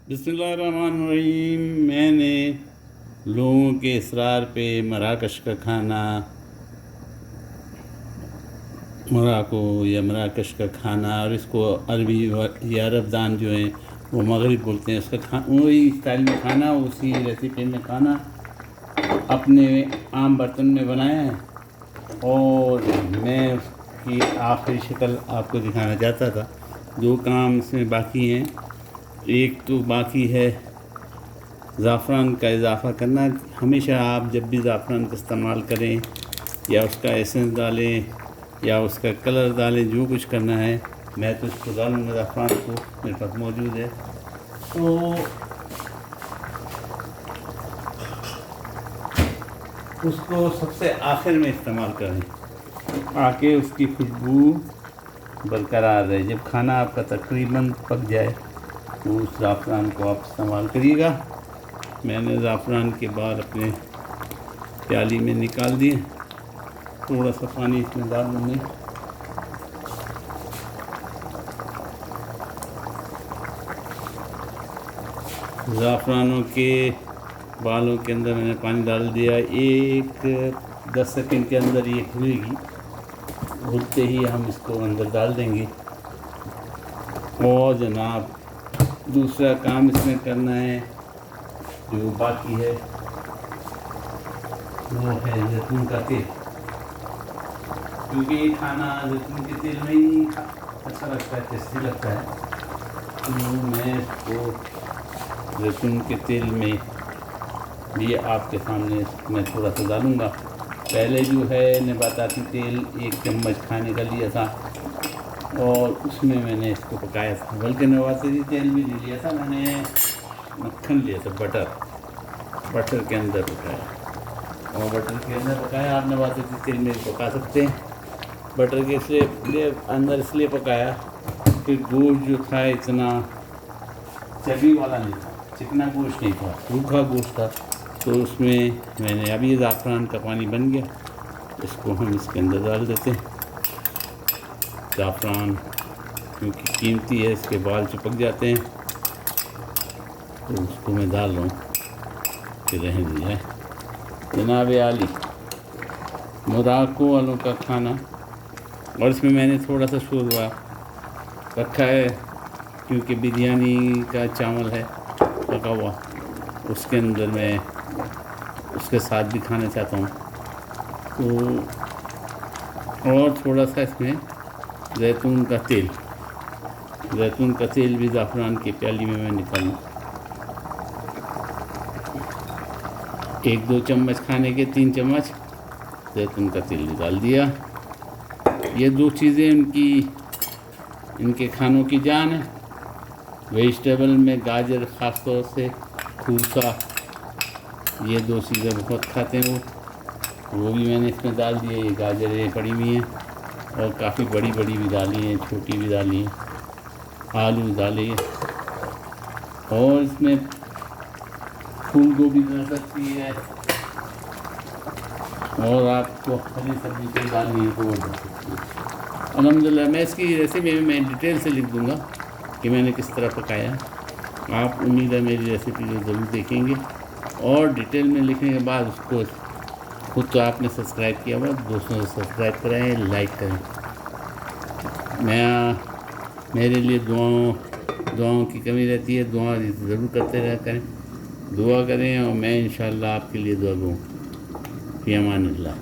बिस्मिल्लाहिर्रहमानिर्रहीम। मैंने लोगों के इसरार पे मराकश का खाना, मोराको या मराकश का खाना, और इसको अरबी या अरबदान जो है वो मगरिब बोलते हैं, उसका वही स्टाइल में खाना, उसी रेसिपी में खाना अपने आम बर्तन में बनाया है। और मैं उसकी आखिरी शक्ल आपको दिखाना चाहता था। दो काम इसमें बाकी हैं। एक तो बाकी है ज़ाफ़रान का इजाफ़ा करना। हमेशा आप जब भी ज़ाफ़रान का इस्तेमाल करें या उसका एसेंस डालें या उसका कलर डालें, जो कुछ करना है, मैं तो इसको डालूँगा ज़ाफ़रान को, मेरे पास मौजूद है। तो उसको सबसे आखिर में इस्तेमाल करें ताकि उसकी खुशबू बरकरार रहे। जब खाना आपका तकरीबन पक जाए तो उस ज़ाफ़रान को आप इस्तेमाल करिएगा। मैंने ज़ाफ़रान के बाल अपने प्याली में निकाल दिए। थोड़ा सा पानी इसमें डाल दूँगी। ज़ाफ़रानों के बालों के अंदर मैंने पानी डाल दिया। 10 सेकंड के अंदर ये खुलेगी। खुलते ही हम इसको अंदर डाल देंगे। और जनाब, दूसरा काम इसमें करना है जो बाकी है वो है जैतून का तेल, क्योंकि ये खाना जैतून के तेल में ही अच्छा लगता है, टेस्टी लगता है। तो मैं इसको जैतून के तेल में भी आपके सामने मैं थोड़ा सा डालूँगा। पहले जो है नबाताती तेल 1 चम्मच खाने का लिया था और उसमें मैंने इसको पकाया था, बल्कि नबाताती तेल भी नहीं लिया था, मैंने मक्खन लिया था, बटर के अंदर पकाया। और बटर के अंदर पकाया, आप नबाताती तेल में पका सकते हैं। बटर के इसलिए अंदर इसलिए पकाया कि गोश्त जो था इतना चर्बी वाला नहीं था, चिकना गोश्त नहीं था, सूखा गोश्त था। तो उसमें मैंने अभी ज़ाफ़रान का पानी बन गया, इसको हम इसके अंदर डाल देते हैं। ज़ाफ़रान क्योंकि कीमती है, इसके बाल चिपक जाते हैं, तो उसको मैं डाल रहा हूँ कि रहने दिया है। जनाब आली, मोराको वालों का खाना। और इसमें मैंने थोड़ा सा शोरबा रखा है क्योंकि बिरयानी का चावल है पका हुआ, उसके अंदर मैं उसके साथ भी खाना चाहता हूँ। तो और थोड़ा सा इसमें जैतून का तेल भी ज़ाफ़रान की प्याली में मैं निकालूँ। 1-2 चम्मच खाने के 3 चम्मच जैतून का तेल निकाल दिया। ये 2 चीज़ें इनके खानों की जान है। वेजिटेबल में गाजर, ख़ास तौर से खूसा, ये 2 चीज़ें बहुत खाते हैं वो भी मैंने इसमें डाल दिए। ये गाजरें पड़ी हुई हैं और काफ़ी बड़ी बड़ी भी डाली हैं, छोटी भी डाली हैं, आलू डाले, और इसमें फूल गोभी डाल सकती है, और आपको हरी सब्ज़ी कोई डालनी है तो वो डाल सकती है। अल्हम्दुलिल्लाह, मैं इसकी रेसिपी में मैं डिटेल से लिख दूँगा कि मैंने किस तरह पकाया। आप उम्मीद है मेरी रेसिपी को ज़रूर देखेंगे, और डिटेल में लिखने के बाद उसको खुद तो आपने सब्सक्राइब किया हुआ, दोस्तों से सब्सक्राइब कराएँ, लाइक करें। मेरे लिए दुआओं की कमी रहती है, दुआ ज़रूर करते रहा करें, दुआ करें, और मैं इंशाअल्लाह आपके लिए दुआ दूँ। फ़ी अमानिल्लाह।